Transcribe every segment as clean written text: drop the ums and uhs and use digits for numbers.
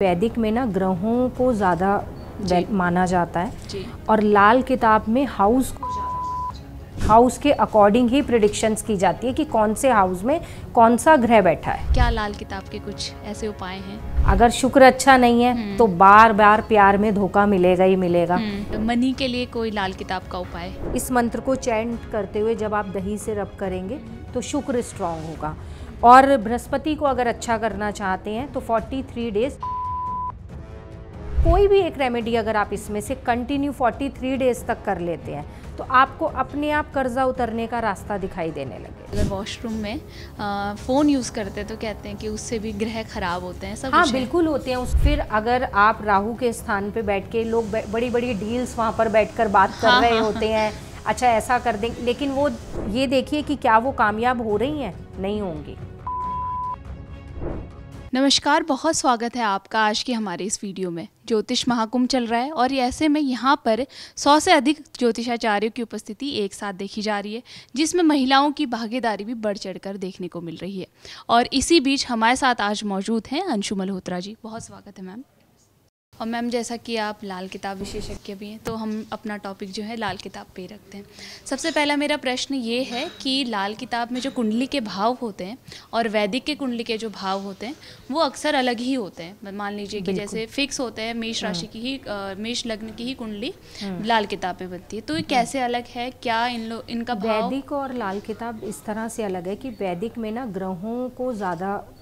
वैदिक में ना ग्रहों को ज़्यादा माना जाता है जी। और लाल किताब में हाउस के अकॉर्डिंग ही प्रिडिक्शंस की जाती है कि कौन से हाउस में कौन सा ग्रह बैठा है। क्या लाल किताब के कुछ ऐसे उपाय हैं? अगर शुक्र अच्छा नहीं है तो बार बार प्यार में धोखा मिलेगा ही मिलेगा। मनी के लिए कोई लाल किताब का उपाय? इस मंत्र को चैंट करते हुए जब आप दही से रब करेंगे तो शुक्र स्ट्रांग होगा। और बृहस्पति को अगर अच्छा करना चाहते हैं तो 43 डेज कोई भी एक रेमेडी अगर आप इसमें से कंटिन्यू 43 डेज तक कर लेते हैं तो आपको अपने आप कर्जा उतरने का रास्ता दिखाई देने लगे। अगर वॉशरूम में फ़ोन यूज़ करते हैं तो कहते हैं कि उससे भी ग्रह खराब होते हैं, सब हाँ कुछ है। बिल्कुल होते हैं। फिर अगर आप राहु के स्थान पे बैठ के लोग बड़ी बड़ी डील्स वहाँ पर बैठकर बात कर रहे होते हैं, अच्छा ऐसा कर दें, लेकिन वो ये देखिए कि क्या वो कामयाब हो रही हैं? नहीं होंगी। नमस्कार, बहुत स्वागत है आपका आज की हमारे इस वीडियो में। ज्योतिष महाकुंभ चल रहा है और ऐसे में यहाँ पर 100 से अधिक ज्योतिषाचार्यों की उपस्थिति एक साथ देखी जा रही है, जिसमें महिलाओं की भागीदारी भी बढ़ चढ़कर देखने को मिल रही है। और इसी बीच हमारे साथ आज मौजूद हैं अंशु मल्होत्रा जी। बहुत स्वागत है मैम। और मैम, जैसा कि आप लाल किताब विशेषज्ञ भी हैं तो हम अपना टॉपिक जो है लाल किताब पे रखते हैं। सबसे पहला मेरा प्रश्न ये है कि लाल किताब में जो कुंडली के भाव होते हैं और वैदिक के कुंडली के जो भाव होते हैं वो अक्सर अलग ही होते हैं। मान लीजिए कि जैसे फिक्स होते हैं मेष राशि की ही मेष लग्न की ही कुंडली लाल किताब पे बनती है, तो ये कैसे अलग है? क्या इनका भाव? वैदिक और लाल किताब इस तरह से अलग है कि वैदिक में ना ग्रहों को ज़्यादा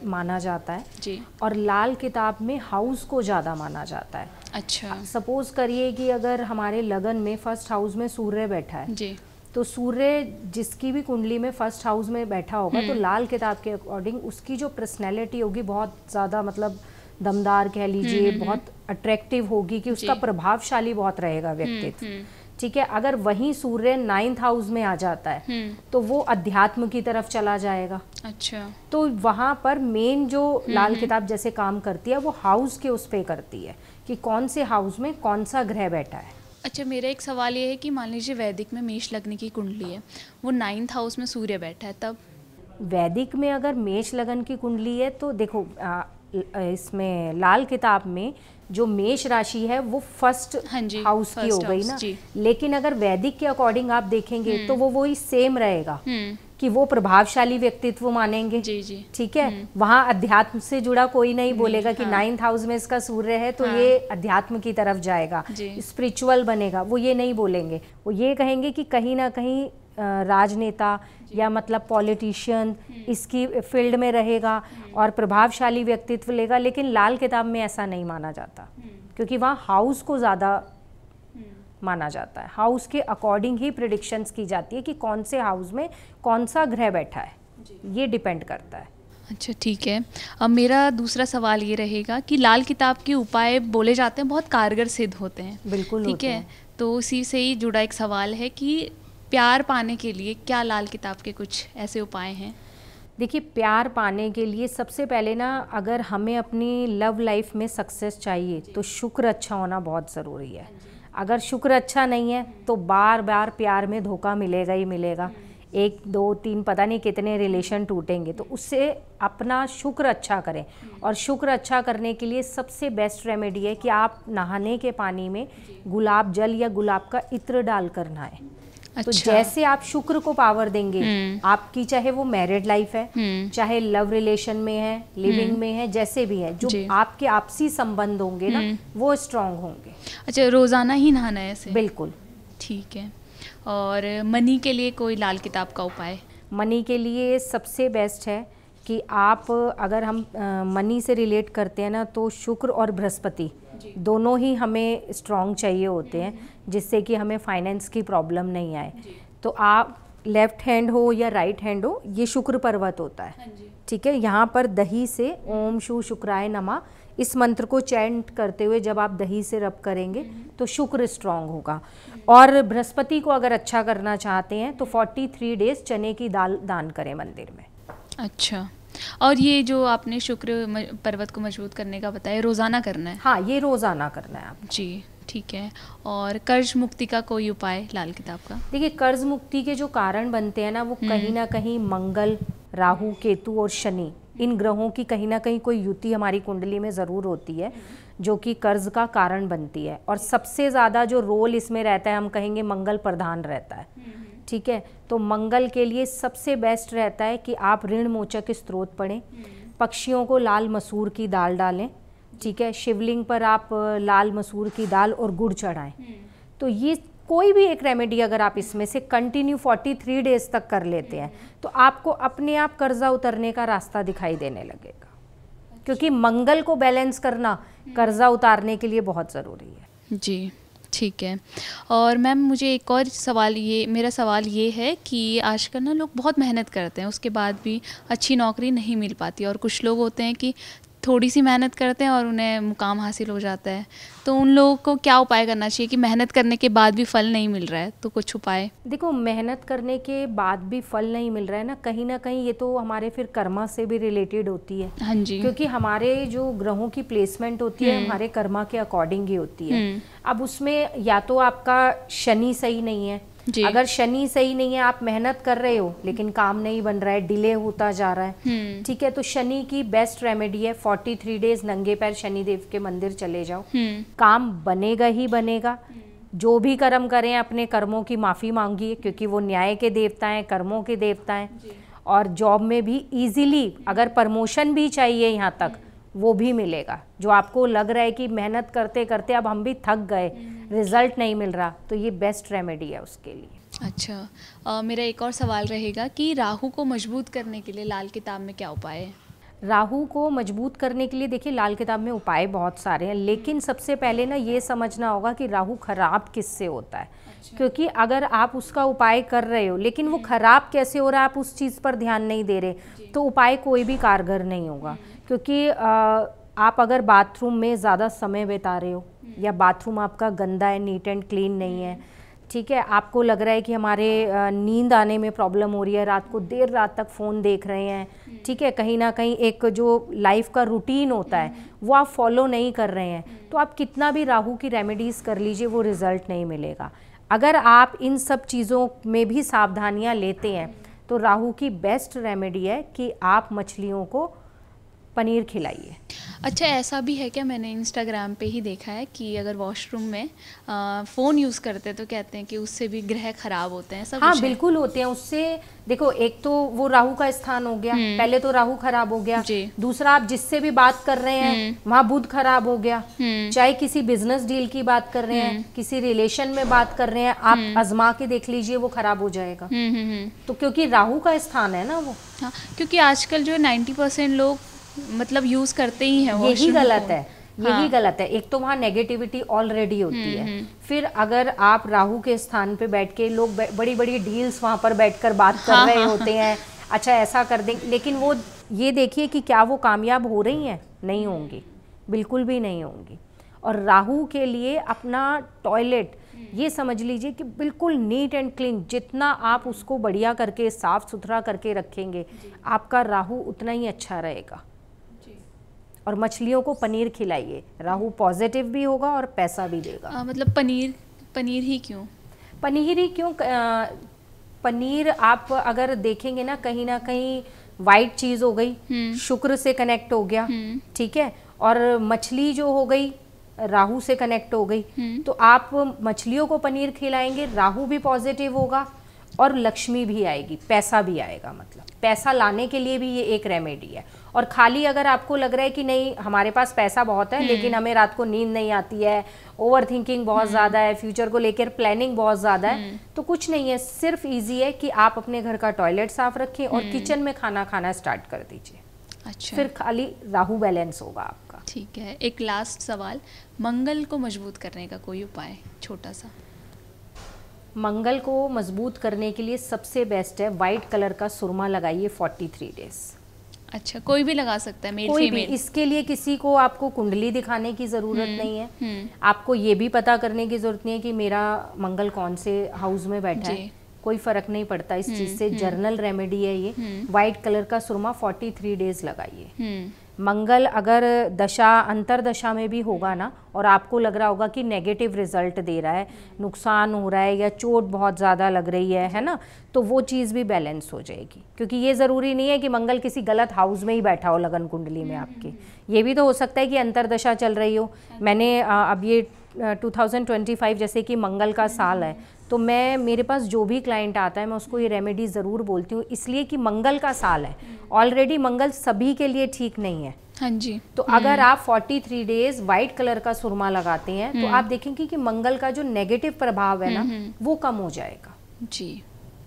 माना जाता है जी। और लाल किताब में हाउस को ज़्यादा माना जाता है। अच्छा। सपोज करिए कि अगर हमारे लगन में फर्स्ट हाउस में सूर्य बैठा है जी। तो सूर्य जिसकी भी कुंडली में फर्स्ट हाउस में बैठा होगा तो लाल किताब के अकॉर्डिंग उसकी जो पर्सनैलिटी होगी बहुत ज़्यादा मतलब दमदार कह लीजिए, बहुत अट्रैक्टिव होगी कि उसका प्रभावशाली बहुत रहेगा व्यक्तित्व। ठीक है। अगर वहीं सूर्य 9th हाउस में आ जाता है तो वो अध्यात्म की तरफ चला जाएगा। अच्छा। तो वहाँ पर मेन जो लाल किताब जैसे काम करती है वो हाउस के उस पे करती है कि कौन से हाउस में कौन सा ग्रह बैठा है। अच्छा, मेरा एक सवाल ये है कि मान लीजिए वैदिक में मेष लग्न की कुंडली है, वो 9th हाउस में सूर्य बैठा है, तब? वैदिक में अगर मेष लगन की कुंडली है तो देखो इसमें लाल किताब में जो मेष राशि है वो फर्स्ट हाउस की हो गई ना। लेकिन अगर वैदिक के अकॉर्डिंग आप देखेंगे तो वो वही सेम रहेगा कि वो प्रभावशाली व्यक्तित्व मानेंगे। जी जी। ठीक है। वहाँ अध्यात्म से जुड़ा कोई नहीं बोलेगा कि 9th हाउस में इसका सूर्य है तो ये अध्यात्म की तरफ जाएगा, स्पिरिचुअल बनेगा, वो ये नहीं बोलेंगे। वो ये कहेंगे कि कहीं ना कहीं राजनेता या मतलब पॉलिटिशियन इसकी फील्ड में रहेगा और प्रभावशाली व्यक्तित्व लेगा। लेकिन लाल किताब में ऐसा नहीं माना जाता क्योंकि वहाँ हाउस को ज़्यादा माना जाता है। हाउस के अकॉर्डिंग ही प्रिडिक्शंस की जाती है कि कौन से हाउस में कौन सा ग्रह बैठा है, ये डिपेंड करता है। अच्छा, ठीक है। अब मेरा दूसरा सवाल ये रहेगा कि लाल किताब के उपाय बोले जाते हैं बहुत कारगर सिद्ध होते हैं। बिल्कुल। ठीक है। तो उसी से ही जुड़ा एक सवाल है कि प्यार पाने के लिए क्या लाल किताब के कुछ ऐसे उपाय हैं? देखिए, प्यार पाने के लिए सबसे पहले ना अगर हमें अपनी लव लाइफ में सक्सेस चाहिए तो शुक्र अच्छा होना बहुत ज़रूरी है। अगर शुक्र अच्छा नहीं है तो बार बार प्यार में धोखा मिलेगा ही मिलेगा। 1 2 3 पता नहीं कितने रिलेशन टूटेंगे। तो उससे अपना शुक्र अच्छा करें। और शुक्र अच्छा करने के लिए सबसे बेस्ट रेमेडी है कि आप नहाने के पानी में गुलाब जल या गुलाब का इत्र डाल कर नहाएं। अच्छा। तो जैसे आप शुक्र को पावर देंगे, आपकी चाहे वो मैरिड लाइफ है, चाहे लव रिलेशन में है, लिविंग में है, जैसे भी है, जो आपके आपसी संबंध होंगे ना वो स्ट्रांग होंगे। अच्छा, रोजाना ही नहाना है ऐसे? बिल्कुल। ठीक है। और मनी के लिए कोई लाल किताब का उपाय? मनी के लिए सबसे बेस्ट है कि आप अगर हम मनी से रिलेट करते हैं ना तो शुक्र और बृहस्पति दोनों ही हमें स्ट्रांग चाहिए होते हैं जिससे कि हमें फाइनेंस की प्रॉब्लम नहीं आए। तो आप लेफ्ट हैंड हो या राइट हैंड हो, ये शुक्र पर्वत होता है। ठीक है। यहाँ पर दही से ओम शु शुक्राय नमः इस मंत्र को चैंट करते हुए जब आप दही से रब करेंगे तो शुक्र स्ट्रांग होगा। और बृहस्पति को अगर अच्छा करना चाहते हैं तो 43 डेज चने की दाल दान करें मंदिर में। अच्छा। और ये जो आपने शुक्र पर्वत को मजबूत करने का बताया, रोज़ाना करना है? हाँ, ये रोज़ाना करना है आप। जी, ठीक है। और कर्ज मुक्ति का कोई उपाय लाल किताब का? देखिए, कर्ज मुक्ति के जो कारण बनते हैं ना वो कहीं ना कहीं मंगल, राहु, केतु और शनि इन ग्रहों की कहीं ना कहीं कोई युति हमारी कुंडली में ज़रूर होती है जो कि कर्ज का कारण बनती है। और सबसे ज़्यादा जो रोल इसमें रहता है, हम कहेंगे मंगल प्रधान रहता है, ठीक है। तो मंगल के लिए सबसे बेस्ट रहता है कि आप ऋण मोचक स्त्रोत पढ़ें, पक्षियों को लाल मसूर की दाल डालें, ठीक है। शिवलिंग पर आप लाल मसूर की दाल और गुड़ चढ़ाएं। तो ये कोई भी एक रेमेडी अगर आप इसमें से कंटिन्यू 43 डेज तक कर लेते हैं तो आपको अपने आप कर्जा उतरने का रास्ता दिखाई देने लगेगा, क्योंकि मंगल को बैलेंस करना कर्जा उतारने के लिए बहुत ज़रूरी है। जी, ठीक है। और मैम मुझे एक और सवाल, ये मेरा सवाल ये है कि आजकल ना लोग बहुत मेहनत करते हैं, उसके बाद भी अच्छी नौकरी नहीं मिल पाती, और कुछ लोग होते हैं कि थोड़ी सी मेहनत करते हैं और उन्हें मुकाम हासिल हो जाता है। तो उन लोगों को क्या उपाय करना चाहिए कि मेहनत करने के बाद भी फल नहीं मिल रहा है, तो कुछ उपाय? देखो, मेहनत करने के बाद भी फल नहीं मिल रहा है ना कहीं ये तो हमारे फिर कर्मा से भी रिलेटेड होती है। हाँ जी। क्योंकि हमारे जो ग्रहों की प्लेसमेंट होती है हमारे कर्मा के अकॉर्डिंग ही होती है। अब उसमें या तो आपका शनि सही नहीं है, अगर शनि सही नहीं है, आप मेहनत कर रहे हो लेकिन काम नहीं बन रहा है, डिले होता जा रहा है, ठीक है, तो शनि की बेस्ट रेमेडी है 43 डेज नंगे पैर शनि देव के मंदिर चले जाओ, काम बनेगा ही बनेगा। जो भी कर्म करें अपने कर्मों की माफ़ी मांगिए, क्योंकि वो न्याय के देवता हैं, कर्मों के देवता हैं। और जॉब में भी इजीली अगर प्रमोशन भी चाहिए यहाँ तक वो भी मिलेगा। जो आपको लग रहा है कि मेहनत करते करते अब हम भी थक गए, रिजल्ट नहीं मिल रहा, तो ये बेस्ट रेमेडी है उसके लिए। अच्छा, मेरा एक और सवाल रहेगा कि राहु को मजबूत करने के लिए लाल किताब में क्या उपाय है? राहु को मजबूत करने के लिए देखिए लाल किताब में उपाय बहुत सारे हैं, लेकिन सबसे पहले ना ये समझना होगा कि राहु खराब किससे होता है। अच्छा। क्योंकि अगर आप उसका उपाय कर रहे हो लेकिन वो खराब कैसे हो रहा है आप उस चीज़ पर ध्यान नहीं दे रहे, तो उपाय कोई भी कारगर नहीं होगा। क्योंकि आप अगर बाथरूम में ज़्यादा समय बिता रहे हो या बाथरूम आपका गंदा है, नीट एंड क्लीन नहीं है, ठीक है, आपको लग रहा है कि हमारे नींद आने में प्रॉब्लम हो रही है, रात को देर रात तक फ़ोन देख रहे हैं, ठीक है, कहीं ना कहीं एक जो लाइफ का रूटीन होता है वो आप फॉलो नहीं कर रहे हैं, तो आप कितना भी राहु की रेमेडीज़ कर लीजिए वो रिज़ल्ट नहीं मिलेगा। अगर आप इन सब चीज़ों में भी सावधानियां लेते हैं तो राहु की बेस्ट रेमेडी है कि आप मछलियों को पनीर खिलाइए। अच्छा, ऐसा भी है क्या? मैंने इंस्टाग्राम पे ही देखा है कि अगर वॉशरूम में फ़ोन यूज़ करते हैं तो कहते हैं कि उससे भी ग्रह खराब होते हैं, सब? हाँ बिल्कुल होते हैं उससे। देखो, एक तो वो राहु का स्थान हो गया, पहले तो राहु खराब हो गया, दूसरा आप जिससे भी बात कर रहे हैं वहाँ बुध खराब हो गया, चाहे किसी बिजनेस डील की बात कर रहे हैं, किसी रिलेशन में बात कर रहे हैं, आप आजमा के देख लीजिए वो खराब हो जाएगा। तो क्योंकि राहु का स्थान है ना वो। हाँ, क्योंकि आजकल जो 90% लोग मतलब यूज करते ही हैं, यही गलत है, यही गलत है। एक तो वहाँ नेगेटिविटी ऑलरेडी होती है, फिर अगर आप राहु के स्थान पे बैठ के लोग बड़ी बड़ी डील्स वहाँ पर बैठकर बात कर रहे होते हैं, अच्छा ऐसा कर देंगे, लेकिन वो ये देखिए कि क्या वो कामयाब हो रही हैं? नहीं होंगी, बिल्कुल भी नहीं होंगी। और राहु के लिए अपना टॉयलेट ये समझ लीजिए कि बिल्कुल नीट एंड क्लीन, जितना आप उसको बढ़िया करके साफ सुथरा करके रखेंगे आपका राहु उतना ही अच्छा रहेगा। और मछलियों को पनीर खिलाइए, राहु पॉजिटिव भी होगा और पैसा भी देगा। मतलब पनीर ही क्यों? पनीर आप अगर देखेंगे ना कहीं वाइट चीज़ हो गई, शुक्र से कनेक्ट हो गया, ठीक है, और मछली जो हो गई राहु से कनेक्ट हो गई, तो आप मछलियों को पनीर खिलाएंगे, राहु भी पॉजिटिव होगा और लक्ष्मी भी आएगी, पैसा भी आएगा। मतलब पैसा लाने के लिए भी ये एक रेमेडी है। और खाली अगर आपको लग रहा है कि नहीं हमारे पास पैसा बहुत है लेकिन हमें रात को नींद नहीं आती है, ओवर थिंकिंग बहुत ज़्यादा है, फ्यूचर को लेकर प्लानिंग बहुत ज़्यादा है, तो कुछ नहीं है, सिर्फ इजी है कि आप अपने घर का टॉयलेट साफ रखें और किचन में खाना खाना स्टार्ट कर दीजिए। अच्छा, फिर खाली राहु बैलेंस होगा आपका। ठीक है। एक लास्ट सवाल, मंगल को मजबूत करने का कोई उपाय छोटा सा? मंगल को मजबूत करने के लिए सबसे बेस्ट है वाइट कलर का सुरमा लगाइए 43 डेज। अच्छा, कोई भी लगा सकता है, मेल कोई फीमेल? भी, इसके लिए किसी को आपको कुंडली दिखाने की ज़रूरत नहीं है, आपको ये भी पता करने की ज़रूरत नहीं है कि मेरा मंगल कौन से हाउस में बैठा है, कोई फ़र्क नहीं पड़ता इस चीज़ से। जर्नल रेमेडी है ये। वाइट कलर का सुरमा 43 डेज लगाइए। मंगल अगर दशा अंतरदशा में भी होगा ना, और आपको लग रहा होगा कि नेगेटिव रिजल्ट दे रहा है, नुकसान हो रहा है या चोट बहुत ज़्यादा लग रही है ना, तो वो चीज़ भी बैलेंस हो जाएगी। क्योंकि ये ज़रूरी नहीं है कि मंगल किसी गलत हाउस में ही बैठा हो लगन कुंडली में आपके, ये भी तो हो सकता है कि अंतरदशा चल रही हो। मैंने अब ये 2025 जैसे कि मंगल का साल है, तो मैं मेरे पास जो भी क्लाइंट आता है मैं उसको ये रेमेडी ज़रूर बोलती हूँ, इसलिए कि मंगल का साल है। ऑलरेडी मंगल सभी के लिए ठीक नहीं है। हाँ जी। तो अगर आप 43 डेज वाइट कलर का सुरमा लगाते हैं तो आप देखेंगे कि मंगल का जो नेगेटिव प्रभाव है ना वो कम हो जाएगा। जी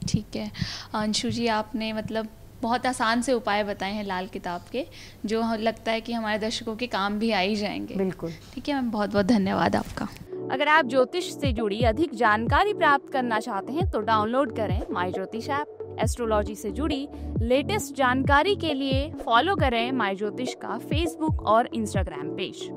ठीक है। अंशु जी, आपने मतलब बहुत आसान से उपाय बताए हैं लाल किताब के, जो लगता है कि हमारे दर्शकों के काम भी आ ही जाएंगे। बिल्कुल। ठीक है मैम, बहुत बहुत धन्यवाद आपका। अगर आप ज्योतिष से जुड़ी अधिक जानकारी प्राप्त करना चाहते हैं तो डाउनलोड करें माई ज्योतिष ऐप। एस्ट्रोलॉजी से जुड़ी लेटेस्ट जानकारी के लिए फॉलो करें माई ज्योतिष का फेसबुक और इंस्टाग्राम पेज।